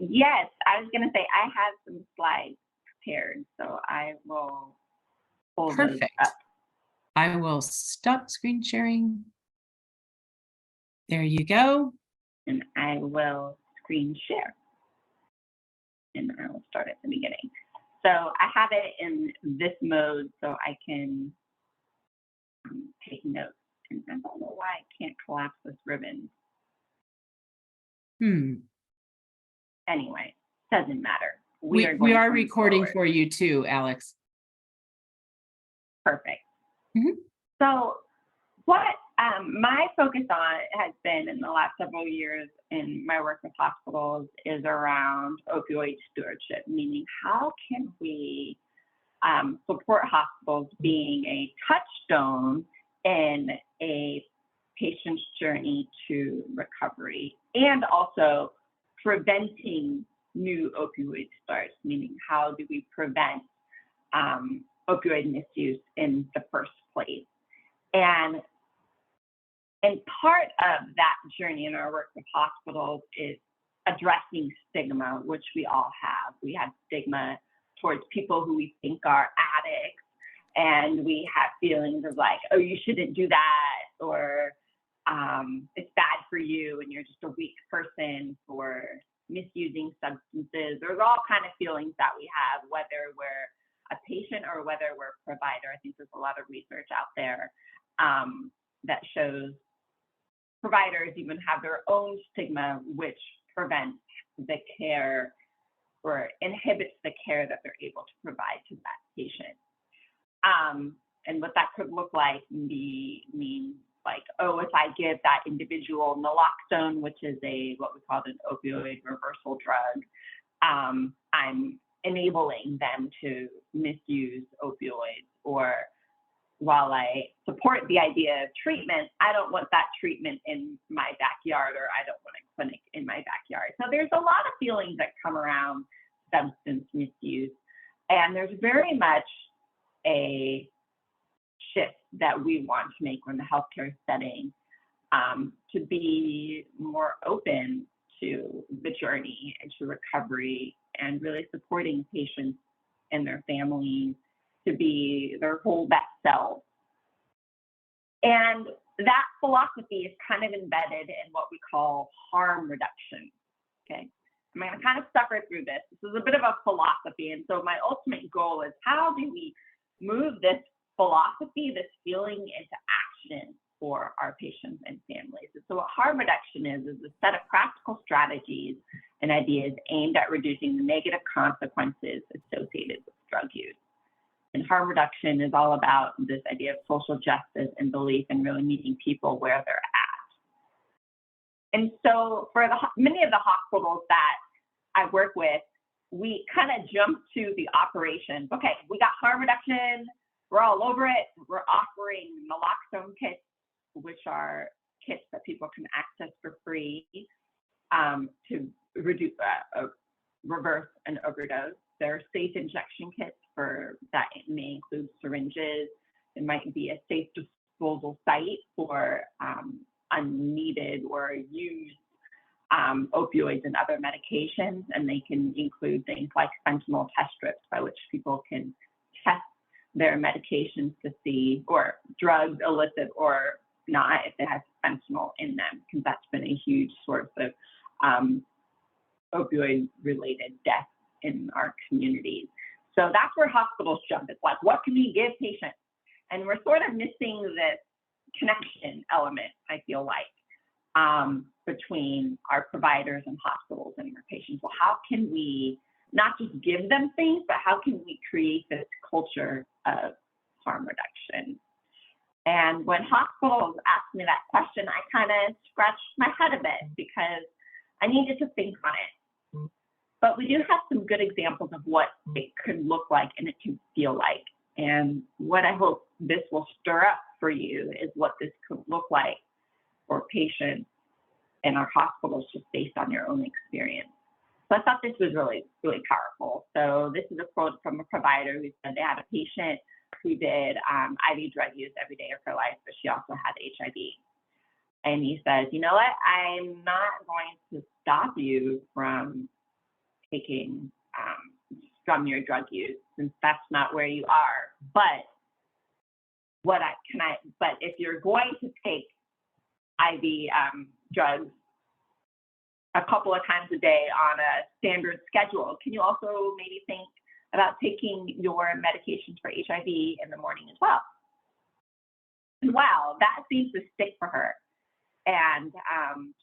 Yes, I was going to say I have some slides prepared, so I will pull those Perfect. up. I will stop screen sharing. There you go. And I will screen share. And I will start at the beginning. So I have it in this mode so I can take notes. And I don't know why I can't collapse this ribbon. Anyway, doesn't matter. We are recording for you too, Alex. Perfect. So what my focus on has been in the last several years in my work with hospitals is around opioid stewardship, meaning how can we support hospitals being a touchstone in a patient's journey to recovery, and also preventing new opioid starts, meaning how do we prevent opioid misuse in the first place. And part of that journey in our work with hospitals is addressing stigma, which we all have. We have stigma towards people who we think are addicts, and we have feelings of like, oh, you shouldn't do that, or it's bad for you and you're just a weak person for misusing substances. There's all kind of feelings that we have, whether we're a patient or whether we're a provider. I think there's a lot of research out there that shows providers even have their own stigma, which prevents the care or inhibits the care that they're able to provide to that patient. And what that could look like means like, oh, if I give that individual naloxone, which is what we call an opioid reversal drug, I'm enabling them to misuse opioids. Or while I support the idea of treatment, I don't want that treatment in my backyard, or I don't want a clinic in my backyard. So there's a lot of feelings that come around substance misuse. And there's very much a shift that we want to make in the healthcare setting to be more open to the journey and to recovery, and really supporting patients and their families to be their whole best selves. And that philosophy is kind of embedded in what we call harm reduction. Okay, I'm going to kind of suffer through this. This is a bit of a philosophy, and so my ultimate goal is how do we move this philosophy, this feeling, into action for our patients and families. And so what harm reduction is a set of practical strategies and ideas aimed at reducing the negative consequences associated with drug use. And harm reduction is all about this idea of social justice and belief in really meeting people where they're at. And so for many of the hospitals that I work with, we kind of jump to the operations. Okay, we got harm reduction, we're all over it. We're offering naloxone kits, which are kits that people can access for free to reduce, reverse an overdose. There are safe injection kits that may include syringes. It might be a safe disposal site for unneeded or used opioids and other medications, and they can include things like fentanyl test strips by which people can test their medications to see, or drugs, illicit or not, if it has fentanyl in them, because that's been a huge source of opioid-related deaths in our communities. So that's where hospitals jump. It's like, what can we give patients? And we're sort of missing this connection element, I feel like, between our providers and hospitals and our patients. Well, how can we not just give them things, but how can we create this culture of harm reduction? And when hospitals asked me that question, I kind of scratched my head a bit because I needed to think on it. But we do have some good examples of what it could look like and it can feel like. And what I hope this will stir up for you is what this could look like for patients in our hospitals, just based on your own experience. So I thought this was really, really powerful. So this is a quote from a provider who said they had a patient who did IV drug use every day of her life, but she also had HIV. And he says, you know what, I'm not going to stop you from taking from your drug use, since that's not where you are. But but if you're going to take IV drugs a couple of times a day on a standard schedule, can you also maybe think about taking your medications for HIV in the morning as well? And wow, that seems to stick for her. And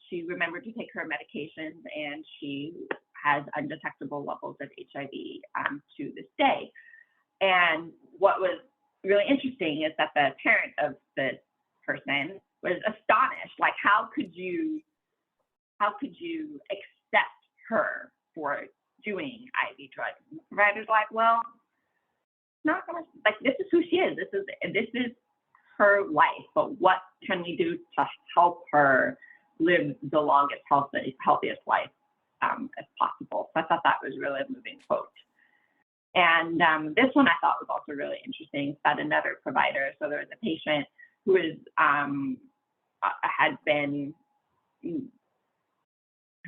she remembered to take her medications, and she has undetectable levels of HIV to this day. And what was really interesting is that the parent of this person was astonished. Like, how could you accept her for doing IV drugs? And the provider's like, well, not gonna, like, this is who she is. This is her life, but what can we do to help her live the longest, healthiest life as possible? So I thought that was really a moving quote. And this one I thought was also really interesting. It's about another provider. So there was a patient who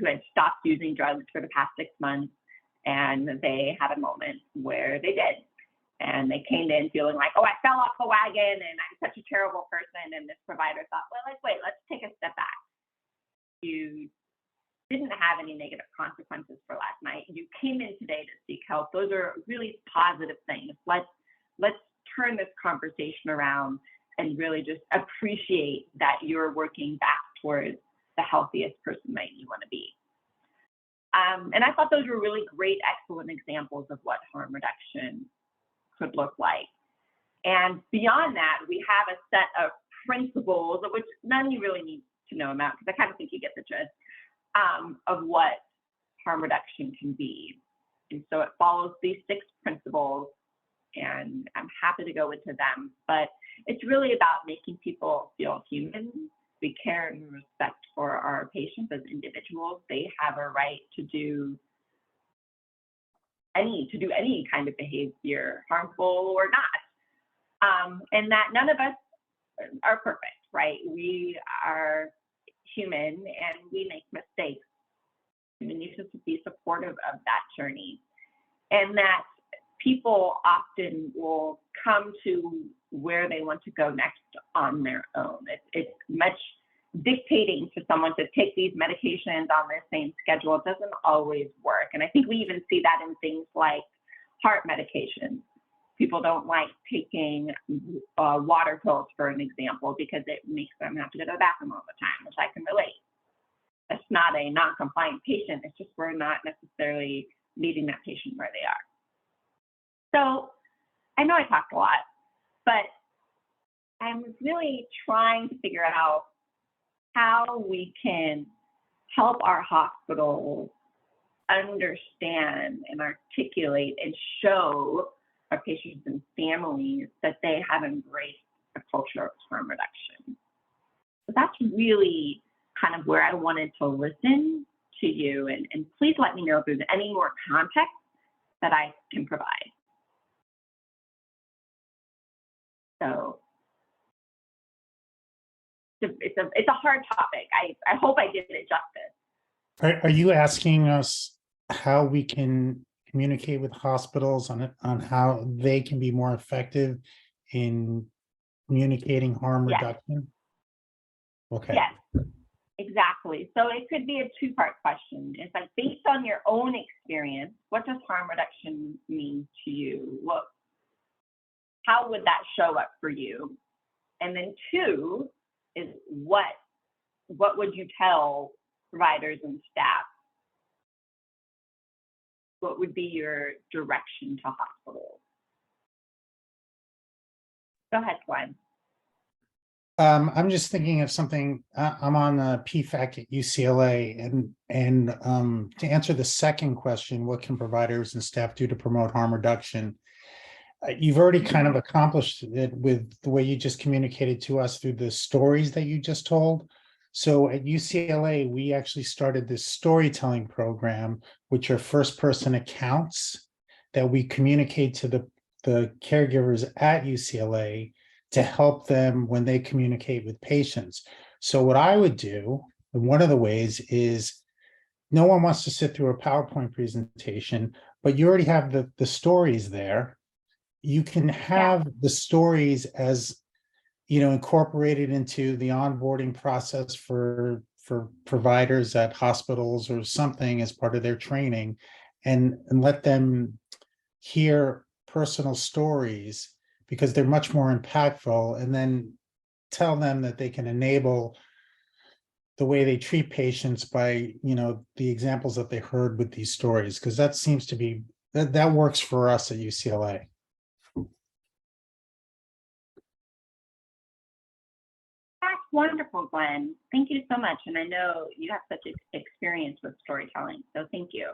had stopped using drugs for the past 6 months, and they had a moment where they did. And they came in feeling like, oh, I fell off the wagon and I'm such a terrible person. And this provider thought, well, wait, let's take a step back. You didn't have any negative consequences for last night. You came in today to seek help. Those are really positive things. Let's turn this conversation around and really just appreciate that you're working back towards the healthiest person that you want to be. And I thought those were really great, excellent examples of what harm reduction could look like. And beyond that, we have a set of principles, of which none of you really need to know about, because I kind of think you get the gist of what harm reduction can be. And so it follows these 6 principles, and I'm happy to go into them, but it's really about making people feel human. We care and respect for our patients as individuals. They have a right to do any kind of behavior, harmful or not, and that none of us are perfect, right? We are human and we make mistakes, and we need to be supportive of that journey, and that people often will come to where they want to go next on their own. It's much dictating to someone to take these medications on the same schedule. It doesn't always work. And I think we even see that in things like heart medications. People don't like taking water pills, for an example, because it makes them have to go to the bathroom all the time, which I can relate. That's not a non-compliant patient. It's just we're not necessarily meeting that patient where they are. So I know I talked a lot, but I'm really trying to figure out how we can help our hospitals understand and articulate and show our patients and families that they have embraced a culture of harm reduction. So that's really kind of where I wanted to listen to you, and please let me know if there's any more context that I can provide. So it's a hard topic. I hope I did it justice. Are you asking us how we can communicate with hospitals on how they can be more effective in communicating harm reduction? Okay. Yes, exactly. So it could be a 2-part question. It's like, based on your own experience, what does harm reduction mean to you? How would that show up for you? And then 2 is what would you tell providers and staff? What would be your direction to hospitals? Go ahead, Glenn. I'm just thinking of something. I'm on the PFAC at UCLA, and to answer the second question, what can providers and staff do to promote harm reduction? You've already kind of accomplished it with the way you just communicated to us through the stories that you just told. So at UCLA, we actually started this storytelling program, which are first-person accounts that we communicate to the caregivers at UCLA to help them when they communicate with patients. So what I would do, and one of the ways is no one wants to sit through a PowerPoint presentation, but you already have the stories there. You can have the stories as, incorporated into the onboarding process for providers at hospitals or something as part of their training, and let them hear personal stories because they're much more impactful, and then tell them that they can enable the way they treat patients by, the examples that they heard with these stories, because that seems to be, that works for us at UCLA. That's wonderful, Glenn. Thank you so much. And I know you have such experience with storytelling, so thank you.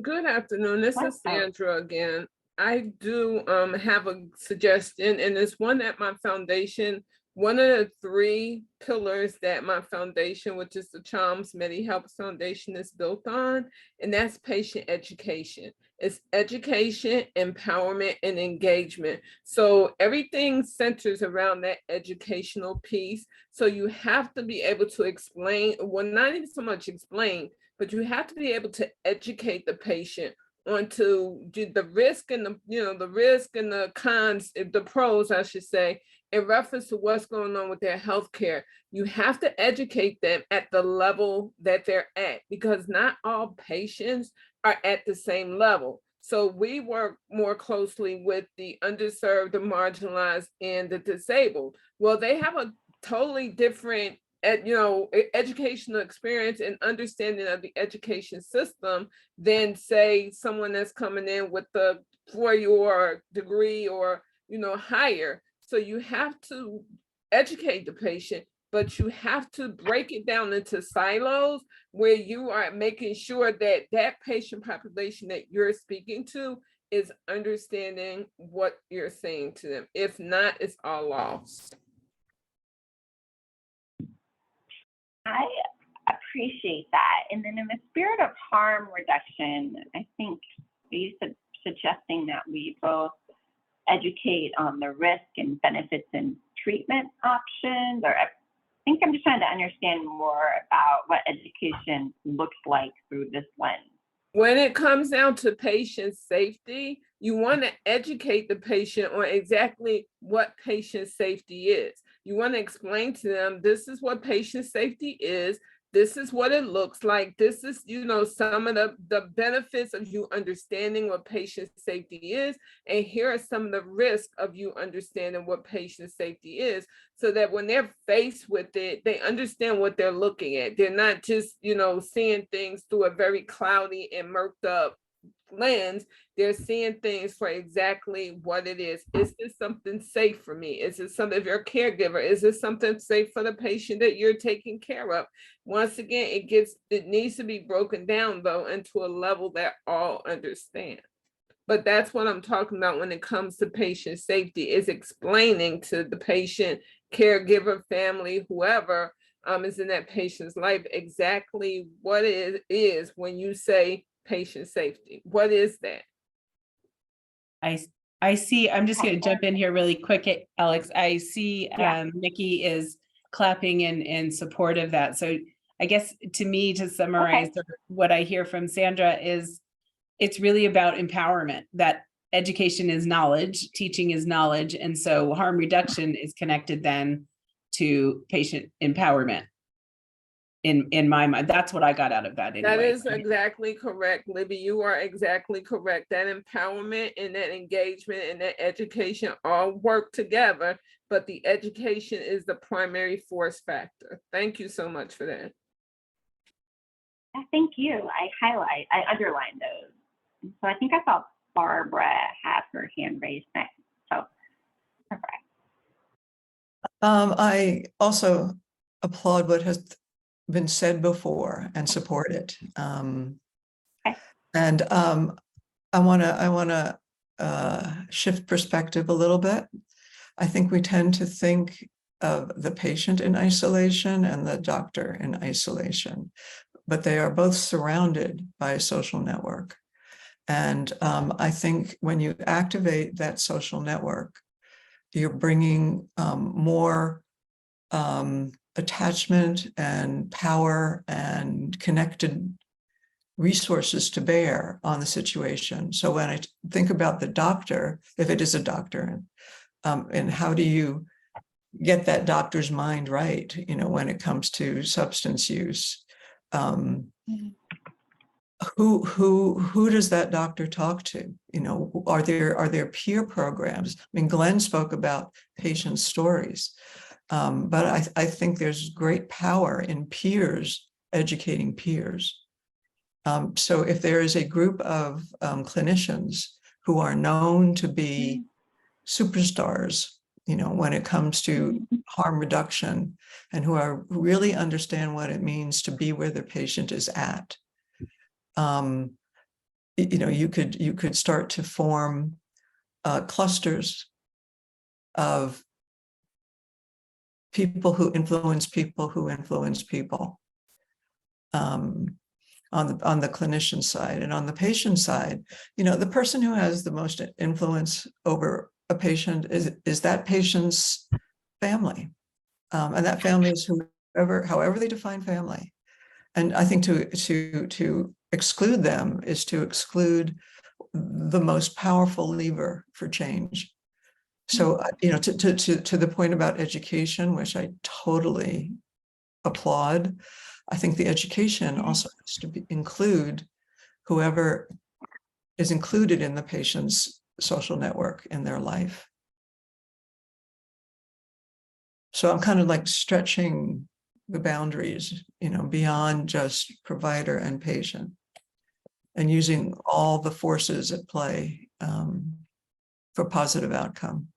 Good afternoon. This is Sandra again. I do have a suggestion, and it's one at my foundation. One of the 3 pillars that my foundation, which is the Chalmers MediHealth Foundation, is built on, and that's patient education. It's education, empowerment, and engagement. So everything centers around that educational piece. So you have to be able to explain, well, not even so much explain, but you have to be able to educate the patient onto the risk and the risk and the cons, the pros, I should say, in reference to what's going on with their healthcare. You have to educate them at the level that they're at, because not all patients are at the same level. So we work more closely with the underserved, the marginalized, and the disabled. Well, they have a totally different educational experience and understanding of the education system than, say, someone that's coming in with the 4-year degree or higher. So you have to educate the patient, but you have to break it down into silos where you are making sure that that patient population that you're speaking to is understanding what you're saying to them. If not, it's all lost. I appreciate that. And then in the spirit of harm reduction, I think you said suggesting that we both educate on the risk and benefits and treatment options, or I think I'm just trying to understand more about what education looks like through this lens. When it comes down to patient safety, you want to educate the patient on exactly what patient safety is. You want to explain to them, this is what patient safety is. This is what it looks like. This is, some of the benefits of you understanding what patient safety is. And here are some of the risks of you understanding what patient safety is, so that when they're faced with it, they understand what they're looking at. They're not just, seeing things through a very cloudy and murked up lens. They're seeing things for exactly what it is. Is this something safe for me? Is it something, if you're a caregiver, is this something safe for the patient that you're taking care of? Once again, it needs to be broken down though into a level that all understand. But that's what I'm talking about when it comes to patient safety, is explaining to the patient, caregiver, family, whoever is in that patient's life, exactly what it is when you say patient safety. What is that? I see, I'm just going to jump in here really quick, Alex. I see Nikki is clapping in support of that. So I guess to me, to summarize what I hear from Sandra is, it's really about empowerment, that education is knowledge, teaching is knowledge. And so harm reduction is connected then to patient empowerment. In my mind, that's what I got out of that anyway. That is exactly correct, Libby. You are exactly correct. That empowerment and that engagement and that education all work together, but the education is the primary force factor. Thank you so much for that. Thank you. I underlined those. So I think I saw Barbara have her hand raised next. So, perfect. I also applaud what has been said before and support it. And I want to shift perspective a little bit. I think we tend to think of the patient in isolation and the doctor in isolation, but they are both surrounded by a social network. And I think when you activate that social network, you're bringing more attachment and power and connected resources to bear on the situation. So when I think about the doctor, if it is a doctor, and how do you get that doctor's mind right, when it comes to substance use? Who does that doctor talk to? Are there peer programs? I mean, Glenn spoke about patient stories, but I think there's great power in peers educating peers. So if there is a group of clinicians who are known to be superstars, when it comes to harm reduction, and who really understand what it means to be where the patient is at, you could start to form clusters of people who influence people who influence people. On the clinician side, and on the patient side, the person who has the most influence over a patient is that patient's family, and that family is however they define family. And I think to exclude them is to exclude the most powerful lever for change. So to the point about education, which I totally applaud, I think the education also has to include whoever is included in the patient's social network in their life. So I'm kind of like stretching the boundaries, beyond just provider and patient, and using all the forces at play for positive outcome.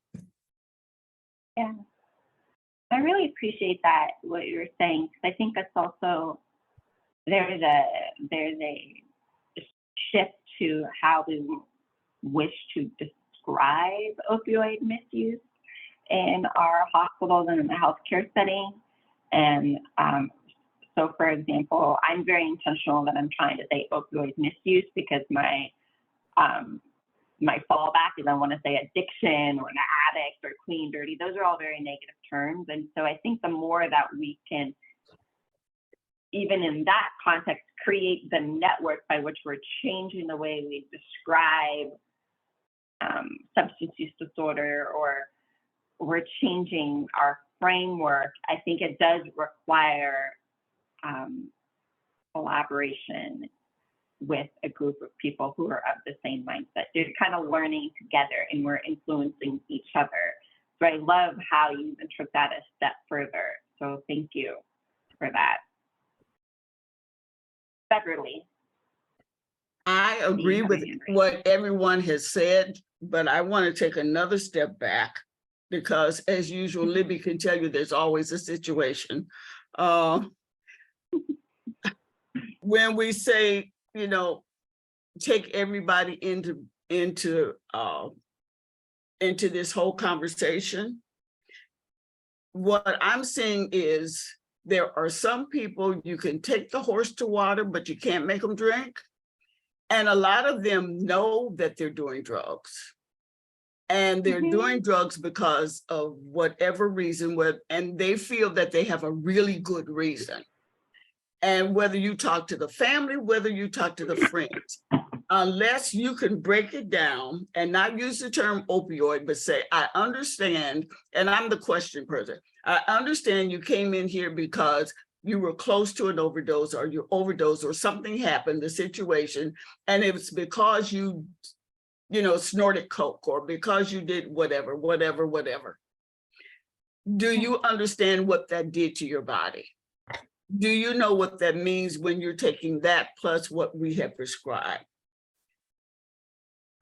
Yeah. I really appreciate that, what you're saying, because I think that's also, there's a shift to how we wish to describe opioid misuse in our hospitals and in the healthcare setting. And so, for example, I'm very intentional that I'm trying to say opioid misuse, because my fallback is I want to say addiction or an addict or clean, dirty. Those are all very negative terms. And so I think the more that we can, even in that context, create the network by which we're changing the way we describe substance use disorder, or we're changing our framework, I think it does require collaboration with a group of people who are of the same mindset. They're kind of learning together, and we're influencing each other. So I love how you even took that a step further. So thank you for that. Beverly. I agree with what everyone has said, but I want to take another step back, because as usual, Libby can tell you there's always a situation. When we say, take everybody into this whole conversation, what I'm seeing is there are some people you can take the horse to water, but you can't make them drink. And a lot of them know that they're doing drugs. And they're doing drugs because of whatever reason, and they feel that they have a really good reason. And whether you talk to the family, whether you talk to the friends, unless you can break it down and not use the term opioid, but say, I understand, and I'm the question person. I understand you came in here because you were close to an overdose, or you overdosed, or something happened, the situation, and it's because you snorted coke, or because you did whatever. Do you understand what that did to your body? Do you know what that means when you're taking that plus what we have prescribed?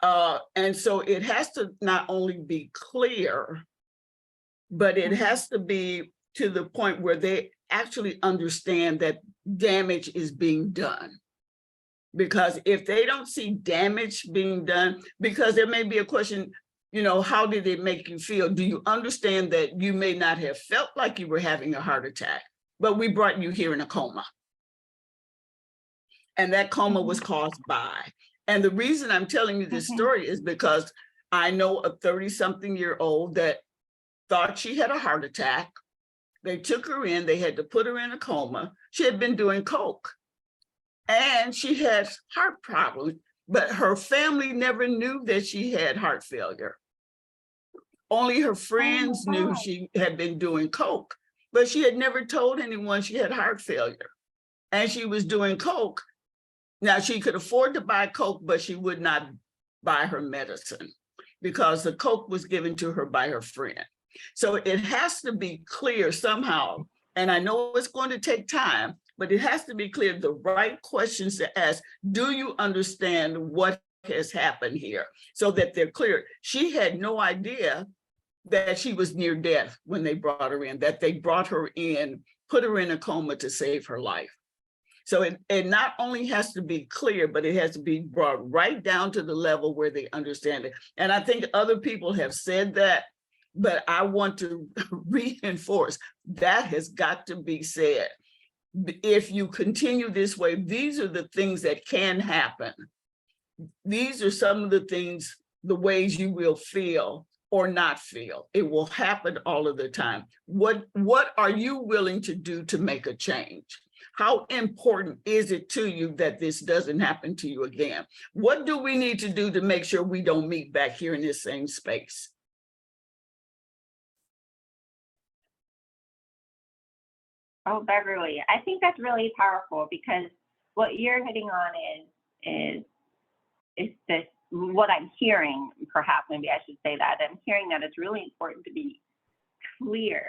And so it has to not only be clear, but it has to be to the point where they actually understand that damage is being done. Because if they don't see damage being done, because there may be a question, how did it make you feel? Do you understand that you may not have felt like you were having a heart attack, but we brought you here in a coma? And that coma was caused by. And the reason I'm telling you this story is because I know a 30-something-year-old that thought she had a heart attack, They took her in, they had to put her in a coma. She had been doing coke and she had heart problems, but her family never knew that she had heart failure. Only her friends knew she had been doing coke, but she had never told anyone she had heart failure. And she was doing coke. Now she could afford to buy coke, but she would not buy her medicine because the coke was given to her by her friend. So it has to be clear somehow, and I know it's going to take time, but it has to be clear the right questions to ask. Do you understand what has happened here? So that they're clear. She had no idea that she was near death when they brought her in, that they brought her in, put her in a coma to save her life. So it not only has to be clear, but it has to be brought right down to the level where they understand it. And I think other people have said that, but I want to reinforce that has got to be said. If you continue this way, these are the things that can happen. These are some of the things, the ways you will feel or not feel. It will happen all of the time. What are you willing to do to make a change? How important is it to you that this doesn't happen to you again? What do we need to do to make sure we don't meet back here in this same space? Oh, Beverly, I think that's really powerful because what you're hitting on is this, what I'm hearing, perhaps maybe I should say that, I'm hearing that it's really important to be clear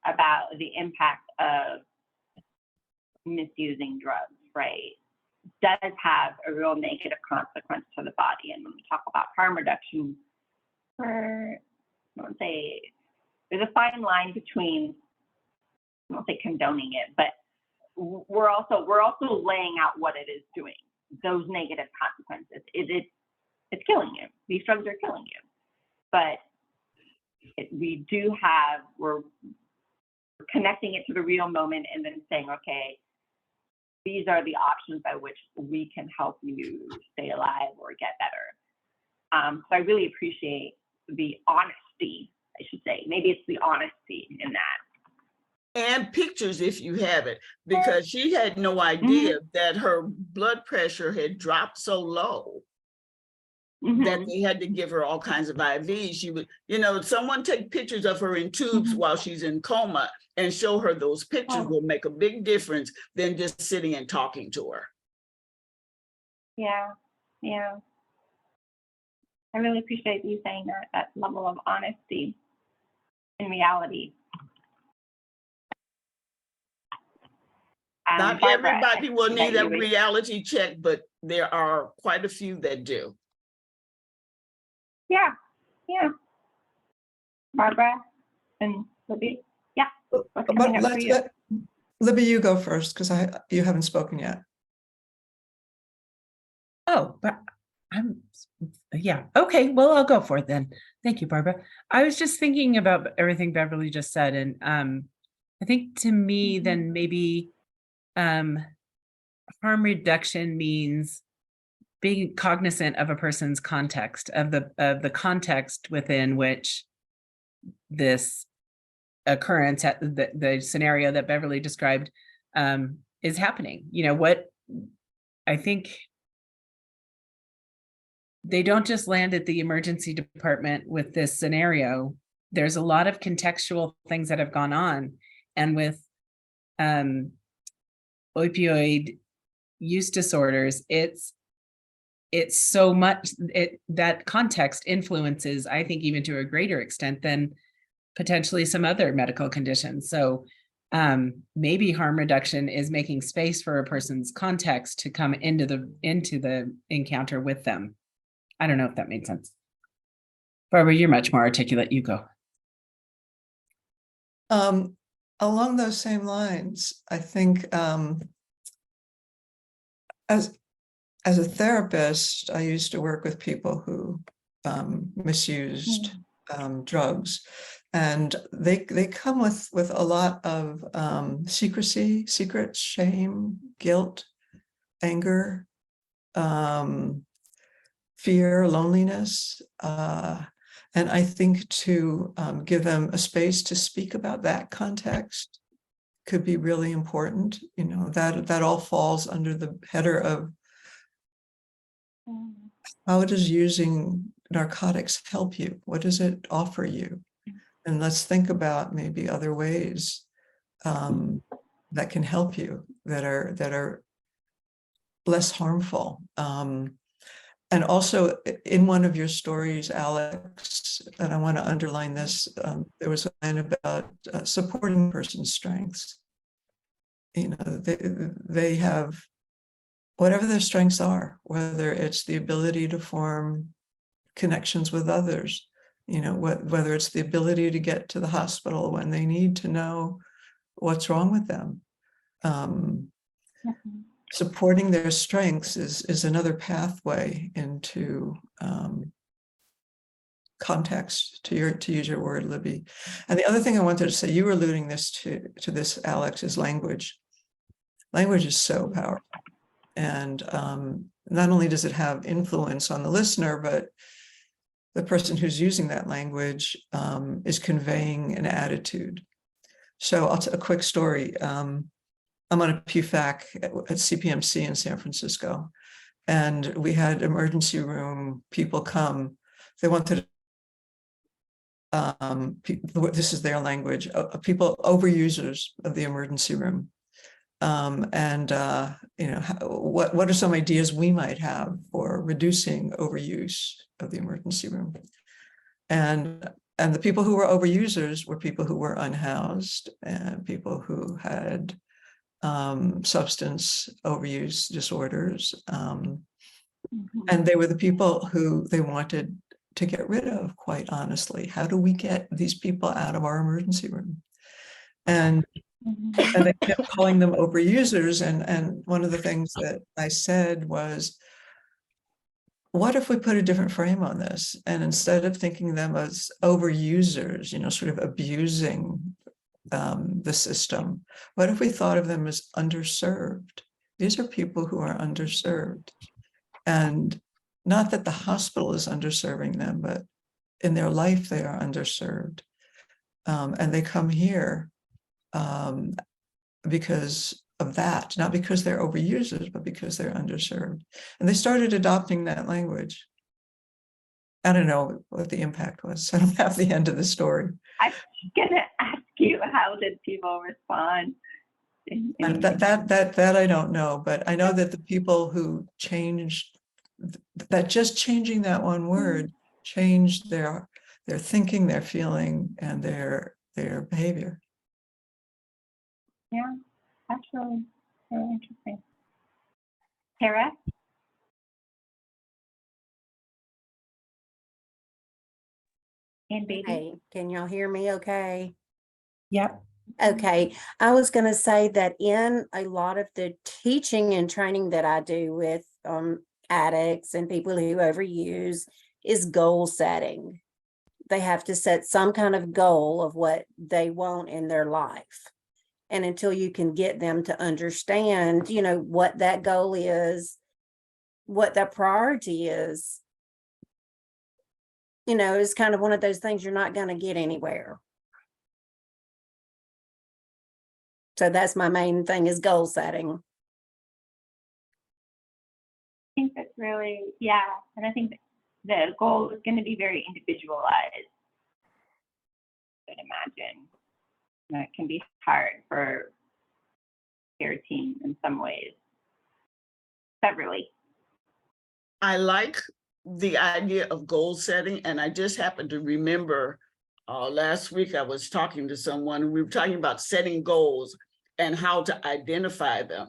about the impact of misusing drugs, right? Does have a real negative consequence to the body. And when we talk about harm reduction, I won't say, there's a fine line between, I won't say condoning it, but we're also laying out what it is doing, those negative consequences. It's killing you. These drugs are killing you. But we're connecting it to the real moment and then saying, okay, these are the options by which we can help you stay alive or get better. So I really appreciate the honesty, I should say. Maybe it's the honesty in that. And pictures if you have it, because she had no idea that her blood pressure had dropped so low that they had to give her all kinds of IVs. She would, someone take pictures of her in tubes while she's in coma and show her those pictures will make a big difference than just sitting and talking to her. Yeah. I really appreciate you saying that level of honesty in reality. Not Barbara, everybody will need a reality check, but there are quite a few that do. Yeah. Barbara and Libby. Yeah. But Libby, you go first because you haven't spoken yet. Oh, but okay. Well, I'll go for it then. Thank you, Barbara. I was just thinking about everything Beverly just said, and I think to me, then maybe harm reduction means being cognizant of a person's context, of the context within which this occurrence, the scenario that Beverly described, is happening. What I think, they don't just land at the emergency department with this scenario. There's a lot of contextual things that have gone on, and with opioid use disorders, it's so much, that context influences, I think, even to a greater extent than potentially some other medical conditions. So maybe harm reduction is making space for a person's context to come into the encounter with them. I don't know if that made sense. Barbara, you're much more articulate. You go. Along those same lines, I think as a therapist, I used to work with people who misused drugs, and they come with a lot of secret, shame, guilt, anger, fear, loneliness, and And I think to give them a space to speak about that context could be really important. You know, that all falls under the header of how does using narcotics help you? What does it offer you? And let's think about maybe other ways that can help you, that are less harmful. And also in one of your stories, Alex, and I want to underline this, there was a line about supporting person's strengths. You know, they have whatever their strengths are, whether it's the ability to form connections with others, you know, whether it's the ability to get to the hospital when they need to know what's wrong with them. Supporting their strengths is another pathway into context, to use your word, Libby. And the other thing I wanted to say, you were alluding to this, Alex, is language. Language is so powerful. And not only does it have influence on the listener, but the person who's using that language is conveying an attitude. So I'll tell a quick story. I'm on a PFAC at CPMC in San Francisco, and we had emergency room people come. They wanted, this is their language, people, overusers of the emergency room. You know, what are some ideas we might have for reducing overuse of the emergency room? And the people who were overusers were people who were unhoused and people who had substance overuse disorders. And they were the people who they wanted to get rid of, quite honestly. How do we get these people out of our emergency room? And they kept calling them overusers. And one of the things that I said was, what if we put a different frame on this? And instead of thinking them as overusers, you know, sort of abusing the system, what if we thought of them as underserved? These are people who are underserved. And not that the hospital is underserving them, but in their life, they are underserved. And they come here because of that, not because they're overusers, but because they're underserved. And they started adopting that language. I don't know what the impact was. I don't have the end of the story. I was gonna ask you, how did people respond? And that I don't know, but I know that the people who changed, that just changing that one word changed their thinking, their feeling, and their behavior. Yeah, that's really interesting. Tara? And baby? Hey, can y'all hear me okay? Yep. Okay, I was going to say that in a lot of the teaching and training that I do with addicts and people who overuse is goal setting. They have to set some kind of goal of what they want in their life. And until you can get them to understand, you know, what that goal is, what that priority is, you know, it's kind of one of those things you're not going to get anywhere. So that's my main thing, is goal setting. I think that's really, yeah. And I think the goal is going to be very individualized. I would imagine that can be hard for care team in some ways. Beverly. I like the idea of goal setting, and I just happened to remember last week I was talking to someone, we were talking about setting goals and how to identify them.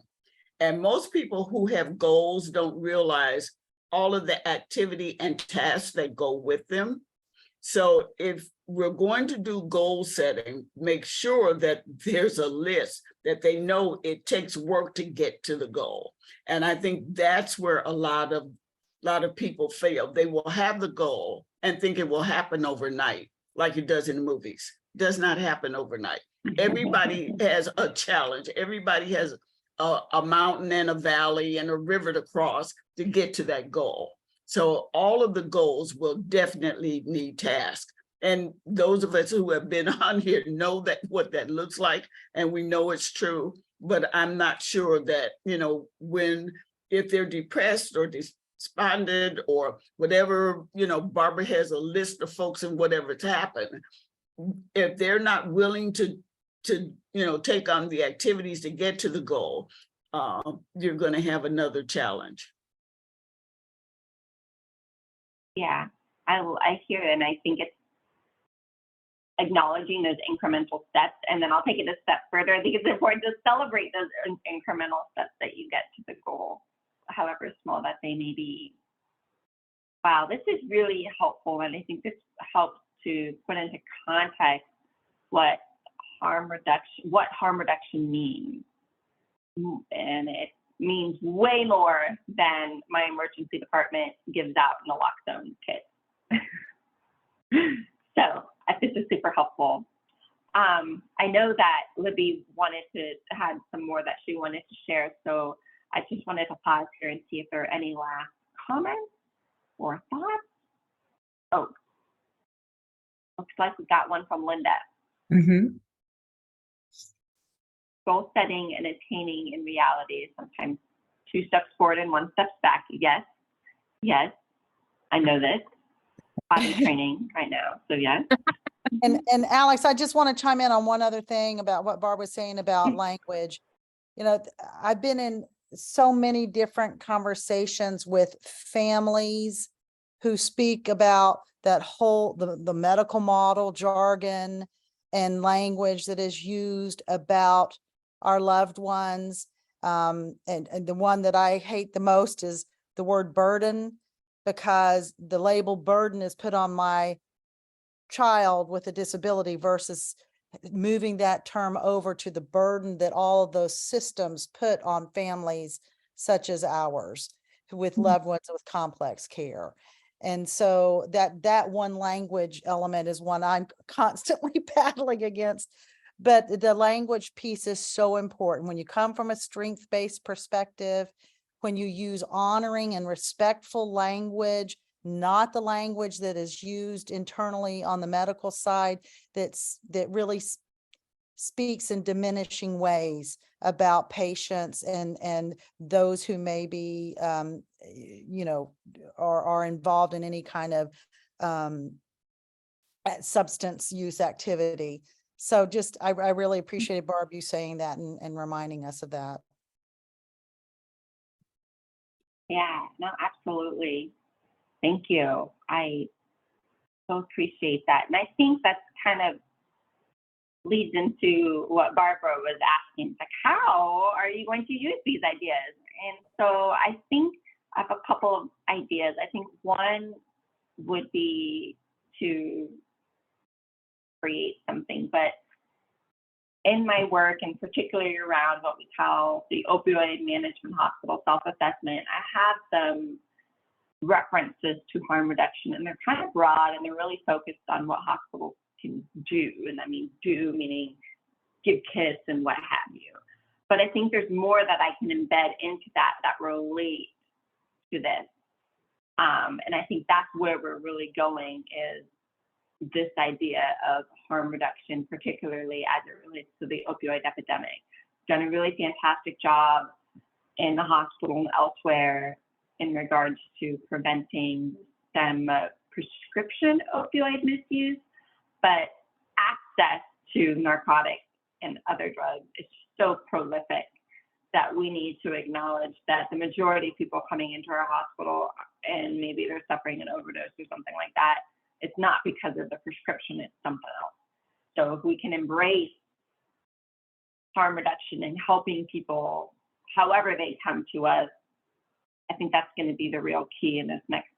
And most people who have goals don't realize all of the activity and tasks that go with them. So if we're going to do goal setting, make sure that there's a list, that they know it takes work to get to the goal. And I think that's where a lot of people fail. They will have the goal and think it will happen overnight, like it does in the movies. It does not happen overnight. Everybody has a challenge. Everybody has a mountain and a valley and a river to cross to get to that goal. So all of the goals will definitely need tasks. And those of us who have been on here know that what that looks like, and we know it's true, but I'm not sure that, if they're depressed or despondent or whatever, Barbara has a list of folks and whatever's happened. If they're not willing to take on the activities to get to the goal, you're going to have another challenge. Yeah, I hear it, and I think it's acknowledging those incremental steps, and then I'll take it a step further. I think it's important to celebrate those incremental steps that you get to the goal, however small that they may be. Wow, this is really helpful, and I think this helps to put into context what harm reduction means. And it means way more than my emergency department gives out naloxone kits. So this is super helpful. I know that Libby wanted to have some more that she wanted to share, so I just wanted to pause here and see if there are any last comments or thoughts. Oh, looks like we got one from Linda. Mm-hmm. Goal setting and attaining in reality is sometimes 2 steps forward and 1 step back. Yes, I know this. I'm in training right now, so yes. And Alex, I just want to chime in on one other thing about what Barb was saying about language. I've been in so many different conversations with families who speak about that whole, the medical model jargon and language that is used about our loved ones. And the one that I hate the most is the word burden, because the label burden is put on my child with a disability versus moving that term over to the burden that all of those systems put on families such as ours with loved ones with complex care. And so that one language element is one I'm constantly battling against. But the language piece is so important. When you come from a strength-based perspective, when you use honoring and respectful language, not the language that is used internally on the medical side, that really speaks in diminishing ways about patients and those who may be, are involved in any kind of substance use activity. So I really appreciated Barb you saying that and reminding us of that. Yeah, no, absolutely. Thank you. I so appreciate that. And I think that's kind of leads into what Barbara was asking, like, how are you going to use these ideas? And so I think I have a couple of ideas. I think one would be to create something, but in my work, and particularly around what we call the opioid management hospital self-assessment, I have some references to harm reduction, and they're kind of broad, and they're really focused on what hospitals can do. And I mean, do meaning give kits and what have you. But I think there's more that I can embed into that relate to this. And I think that's where we're really going, is this idea of harm reduction, particularly as it relates to the opioid epidemic. Done a really fantastic job in the hospital and elsewhere in regards to preventing some prescription opioid misuse, but access to narcotics and other drugs is so prolific that we need to acknowledge that the majority of people coming into our hospital, and maybe they're suffering an overdose or something like that, it's not because of the prescription, it's something else. So if we can embrace harm reduction and helping people however they come to us, I think that's going to be the real key in this next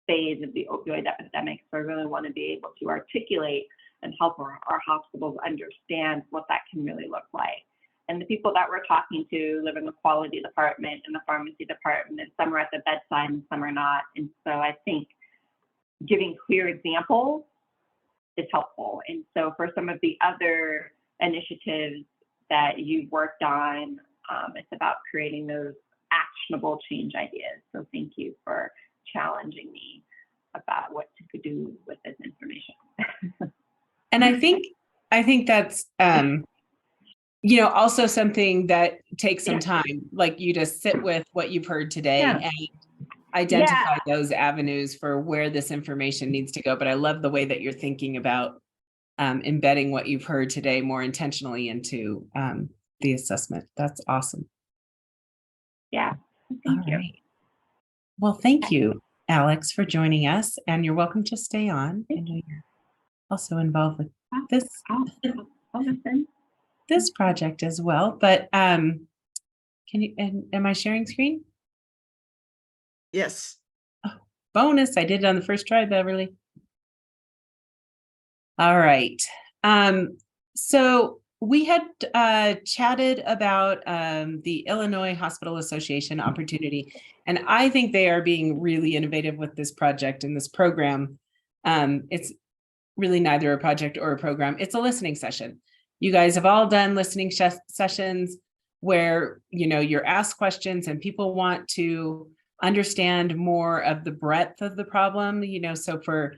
phase of the opioid epidemic. So I really want to be able to articulate and help our hospitals understand what that can really look like. And the people that we're talking to live in the quality department and the pharmacy department, and some are at the bedside and some are not. And so I think giving clear examples is helpful. And so for some of the other initiatives that you've worked on, it's about creating those actionable change ideas. So thank you for challenging me about what to do with this information. And I think that's, also something that takes some time, like you to sit with what you've heard today and identify those avenues for where this information needs to go. But I love the way that you're thinking about embedding what you've heard today more intentionally into the assessment. That's awesome. Yeah, thank you. Right. Well, thank you, Alex, for joining us, and you're welcome to stay on. I know you're also involved with this this project as well. But can you? And am I sharing screen? Yes. Oh, bonus! I did it on the first try, Beverly. All right. So we had chatted about the Illinois Hospital Association opportunity, and I think they are being really innovative with this project and this program. It's really neither a project or a program. It's a listening session. You guys have all done listening sessions where, you're asked questions and people want to understand more of the breadth of the problem, so for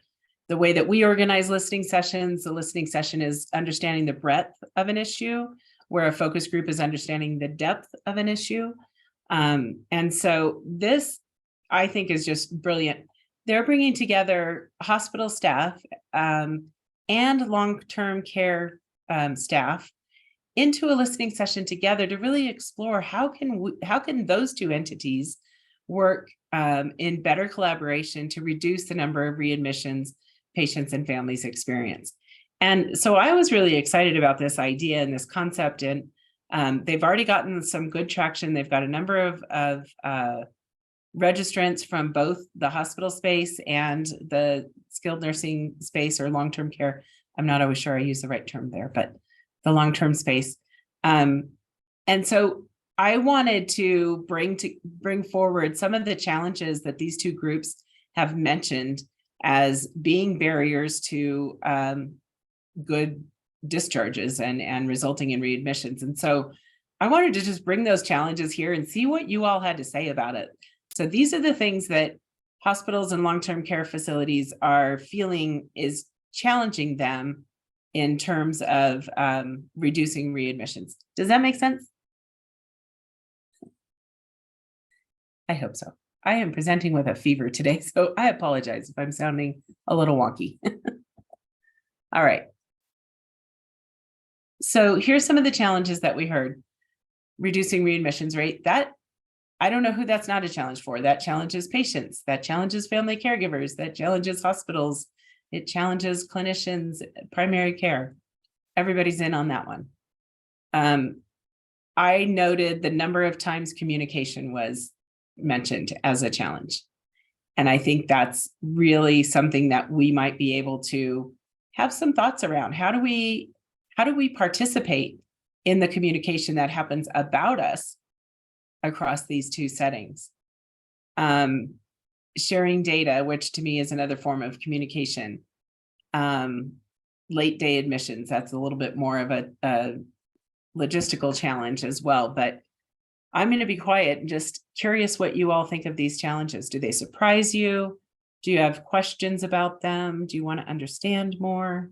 the way that we organize listening sessions, the listening session is understanding the breadth of an issue, where a focus group is understanding the depth of an issue. And so this, I think, is just brilliant. They're bringing together hospital staff and long-term care staff into a listening session together to really explore how can those two entities work in better collaboration to reduce the number of readmissions patients and families experience. And so I was really excited about this idea and this concept, and they've already gotten some good traction. They've got a number of registrants from both the hospital space and the skilled nursing space or long-term care. I'm not always sure I use the right term there, but the long-term space. And so I wanted to bring forward some of the challenges that these two groups have mentioned as being barriers to good discharges and resulting in readmissions. And so I wanted to just bring those challenges here and see what you all had to say about it. So these are the things that hospitals and long-term care facilities are feeling is challenging them in terms of reducing readmissions. Does that make sense? I hope so. I am presenting with a fever today, so I apologize if I'm sounding a little wonky. All right. So here's some of the challenges that we heard. Reducing readmissions rate, that I don't know who that's not a challenge for. That challenges patients, that challenges family caregivers, that challenges hospitals, it challenges clinicians, primary care. Everybody's in on that one. I noted the number of times communication was mentioned as a challenge. And I think that's really something that we might be able to have some thoughts around. How do we participate in the communication that happens about us across these two settings? Sharing data, which to me is another form of communication. Late day admissions, that's a little bit more of a logistical challenge as well, but I'm going to be quiet and just curious what you all think of these challenges. Do they surprise you? Do you have questions about them? Do you want to understand more?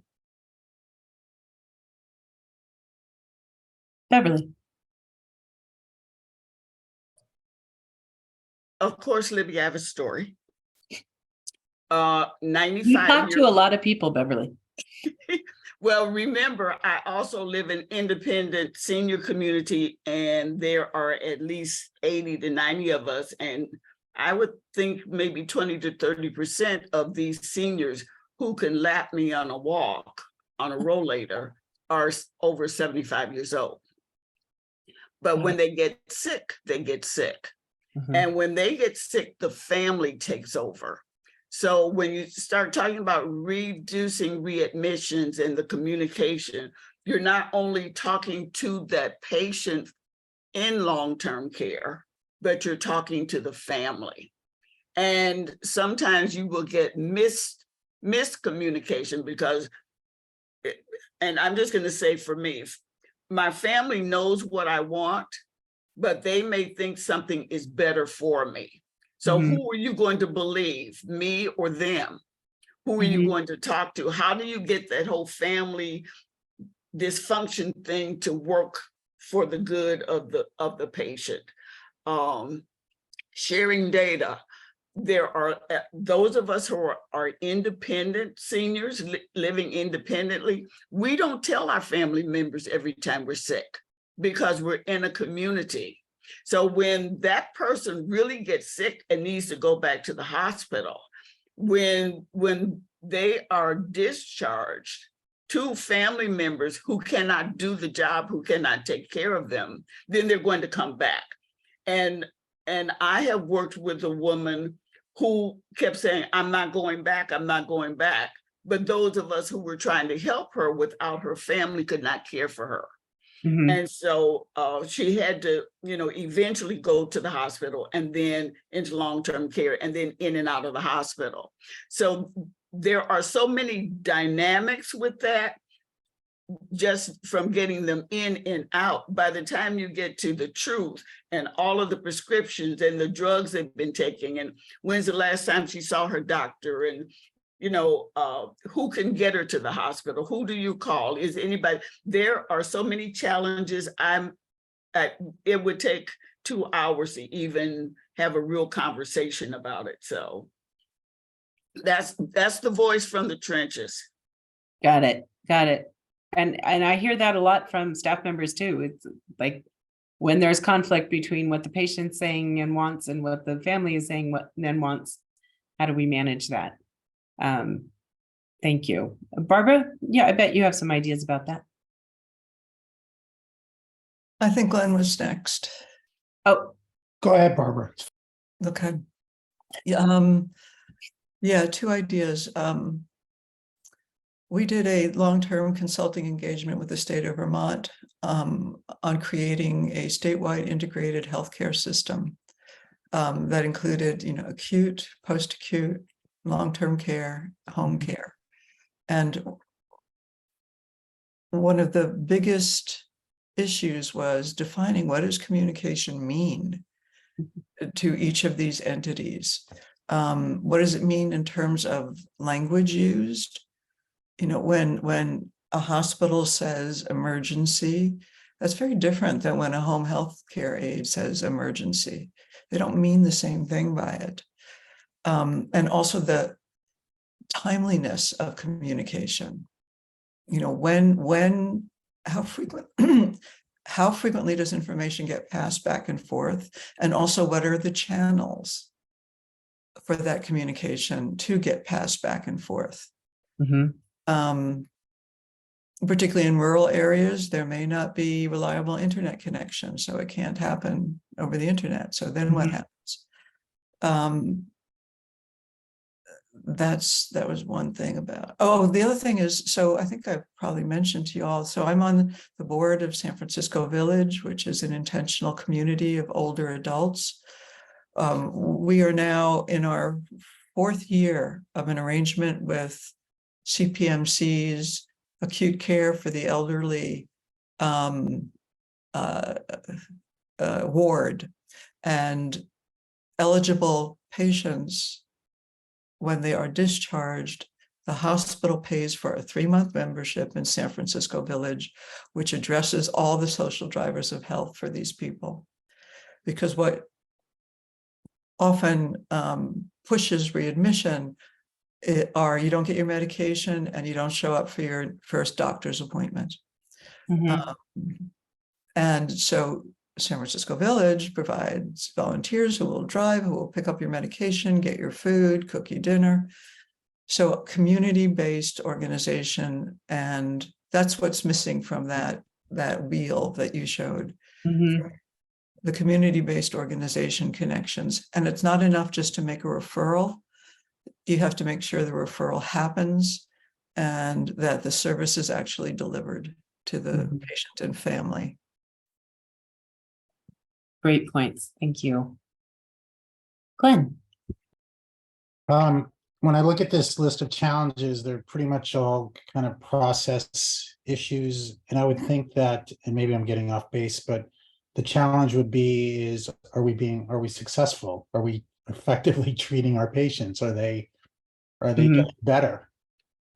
Beverly. Of course, Libby, I have a story. 95 You talk to a lot of people, Beverly. Well, remember, I also live in independent senior community, and there are at least 80 to 90 of us. And I would think maybe 20 to 30% of these seniors who can lap me on a walk, on a rollator, are over 75 years old. But when they get sick, they get sick. Mm-hmm. And when they get sick, the family takes over. So when you start talking about reducing readmissions and the communication, you're not only talking to that patient in long-term care, but you're talking to the family. And sometimes you will get miscommunication because, and I'm just going to say for me, my family knows what I want, but they may think something is better for me. So who are you going to believe, me or them? Who are you going to talk to? How do you get that whole family dysfunction thing to work for the good of the patient? Sharing data. There are those of us who are independent seniors living independently. We don't tell our family members every time we're sick because we're in a community. So when that person really gets sick and needs to go back to the hospital, when they are discharged, to family members who cannot do the job, who cannot take care of them, then they're going to come back. And I have worked with a woman who kept saying, I'm not going back, I'm not going back. But those of us who were trying to help her without her family could not care for her. And so she had to, eventually go to the hospital and then into long-term care and then in and out of the hospital. So there are so many dynamics with that, just from getting them in and out. By the time you get to the truth and all of the prescriptions and the drugs they've been taking, and when's the last time she saw her doctor, and who can get her to the hospital? Who do you call? Is anybody? There are so many challenges. It would take 2 hours to even have a real conversation about it. So that's the voice from the trenches. Got it. And I hear that a lot from staff members too. It's like when there's conflict between what the patient's saying and wants and what the family is saying and wants, how do we manage that? Thank you. Barbara, yeah, I bet you have some ideas about that. I think Glenn was next. Oh, Go ahead, Barbara. Okay. Yeah, 2 ideas. We did a long-term consulting engagement with the state of Vermont on creating a statewide integrated healthcare system that included, acute, post-acute, long-term care, home care. And one of the biggest issues was defining what does communication mean to each of these entities. What does it mean in terms of language used? When a hospital says emergency, that's very different than when a home health care aide says emergency. They don't mean the same thing by it. And also the timeliness of communication. How frequently does information get passed back and forth? And also, what are the channels for that communication to get passed back and forth? Particularly in rural areas, there may not be reliable internet connection, so it can't happen over the internet. So then what happens? That was one thing about. Oh, the other thing is, so I think I probably mentioned to you all, so I'm on the board of San Francisco Village, which is an intentional community of older adults. We are now in our 4th year of an arrangement with CPMC's acute care for the elderly ward, and eligible patients, when they are discharged, the hospital pays for a 3-month membership in San Francisco Village, which addresses all the social drivers of health for these people. Because what often pushes readmission are you don't get your medication and you don't show up for your first doctor's appointment. And so San Francisco Village provides volunteers who will drive, who will pick up your medication, get your food, cook you dinner. So community-based organization, and that's what's missing from that wheel that you showed. The community-based organization connections. And it's not enough just to make a referral. You have to make sure the referral happens and that the service is actually delivered to the patient and family. great points. Thank you. Glenn. When I look at this list of challenges, they're pretty much all kind of process issues. And I would think that, and maybe I'm getting off base, but the challenge would be is, are we successful? Are we effectively treating our patients? Are they getting better?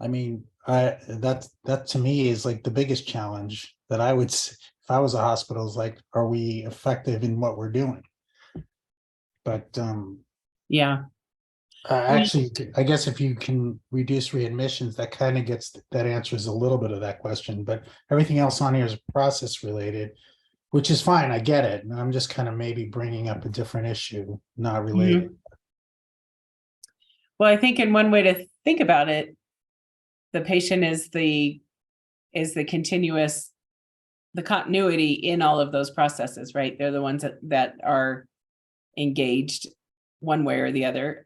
I mean, that to me is like the biggest challenge that I would, if I was a hospital, is like, are we effective in what we're doing? But Yeah. actually, I guess if you can reduce readmissions, that kind of that answers a little bit of that question. But everything else on here is process related, which is fine. I get it. And I'm just kind of maybe bringing up a different issue, not related. Well, I think in one way to think about it, the patient is the continuous, the continuity in all of those processes, right? They're the ones that are engaged one way or the other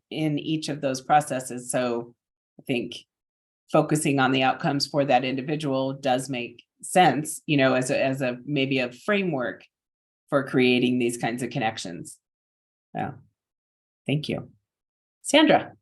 in each of those processes. So I think focusing on the outcomes for that individual does make sense, you know, as a maybe a framework for creating these kinds of connections. Yeah. Thank you. Sandra.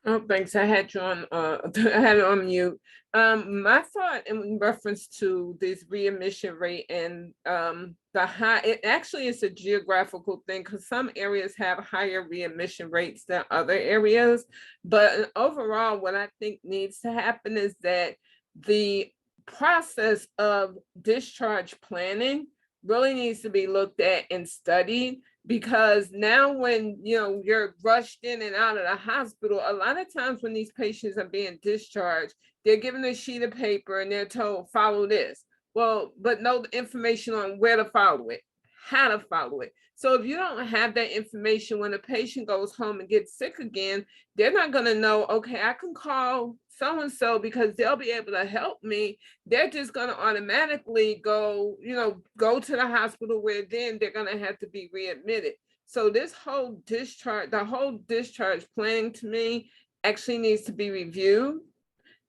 Oh, thanks. I had you on, I had it on mute. My thought in reference to this readmission rate and the high, it actually is a geographical thing because some areas have higher readmission rates than other areas. But overall, what I think needs to happen is that the process of discharge planning really needs to be looked at and studied, because now when you're rushed in and out of the hospital, a lot of times when these patients are being discharged, they're given a sheet of paper and they're told, follow this. Well, but no information on where to follow it, how to follow it. So if you don't have that information, when a patient goes home and gets sick again, they're not going to know, okay, I can call so-and-so because they'll be able to help me. They're just going to automatically go to the hospital where then they're going to have to be readmitted. So this whole discharge, the whole discharge planning to me actually needs to be reviewed,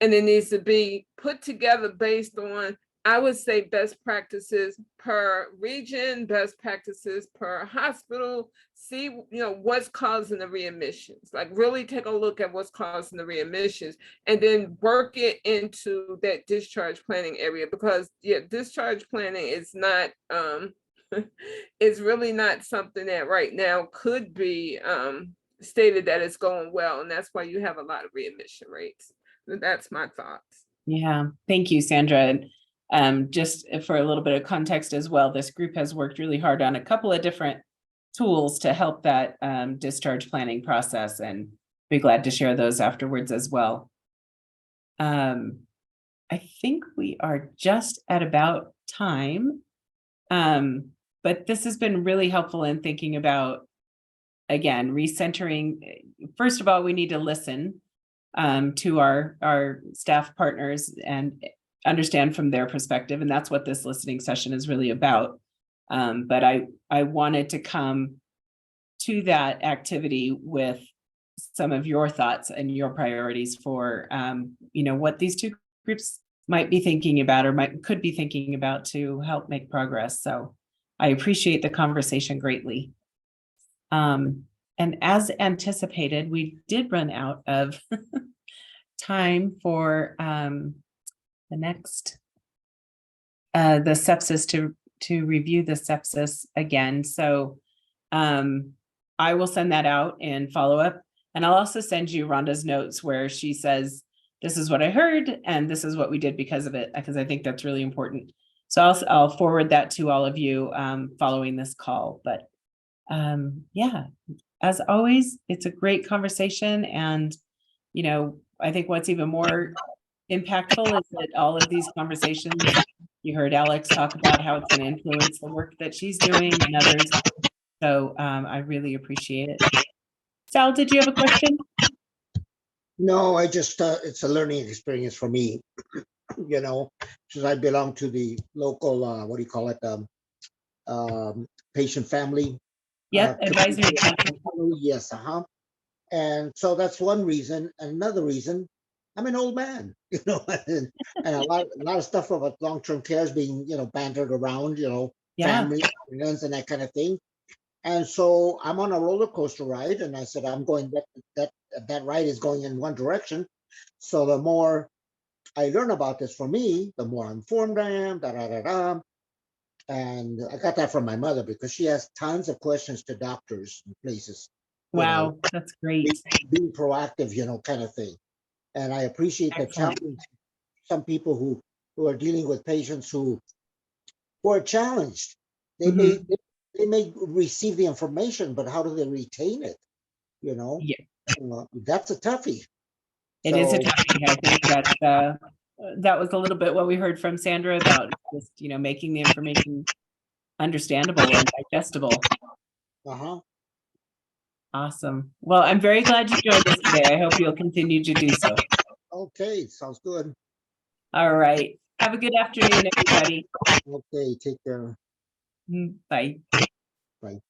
and it needs to be put together based on, I would say, best practices per region, best practices per hospital. See, what's causing the readmissions. Like really take a look at what's causing the readmissions, and then work it into that discharge planning area. Because discharge planning is not, is really not something that right now could be stated that it's going well, and that's why you have a lot of readmission rates. That's my thoughts. Yeah, thank you, Sandra. And just for a little bit of context as well, this group has worked really hard on a couple of different tools to help that discharge planning process, and be glad to share those afterwards as well. I think we are just at about time, but this has been really helpful in thinking about, again, recentering. First of all, we need to listen to our staff partners and understand from their perspective. And that's what this listening session is really about. But I wanted to come to that activity with some of your thoughts and your priorities for, what these two groups might be thinking about or could be thinking about to help make progress. So I appreciate the conversation greatly. And as anticipated, we did run out of time for the next, the sepsis, to review the sepsis again. So I will send that out and follow up. And I'll also send you Rhonda's notes where she says, this is what I heard and this is what we did because of it, because I think that's really important. So I'll forward that to all of you following this call. But yeah, as always, it's a great conversation. And, I think what's even more impactful is that all of these conversations, you heard Alex talk about how it's going to influence the work that she's doing and others. So I really appreciate it. Sal, did you have a question? No, I just, it's a learning experience for me, since I belong to the local, what do you call it? Patient family. Yep, advisory council. Yes, and so that's one reason. Another reason, I'm an old man, and a lot of stuff about long-term care is being, bantered around, family, friends, and that kind of thing. And so I'm on a roller coaster ride, and I said, I'm going that ride is going in one direction. So the more I learn about this for me, the more informed I am, da da da da. And I got that from my mother because she has tons of questions to doctors and places. You know, Wow, that's great. being proactive, kind of thing. And I appreciate the Excellent. challenge. Some people who are dealing with patients who are challenged. They may Mhm. they may receive the information, but how do they retain it? Yeah, That's a toughie. it is a So, toughie. I think that was a little bit what we heard from Sandra about just, making the information understandable and digestible. uh-huh. Awesome. Well, I'm very glad you joined us today. I hope you'll continue to do so. Okay, sounds good. All right. Have a good afternoon, everybody. Okay, take care. Bye. Bye.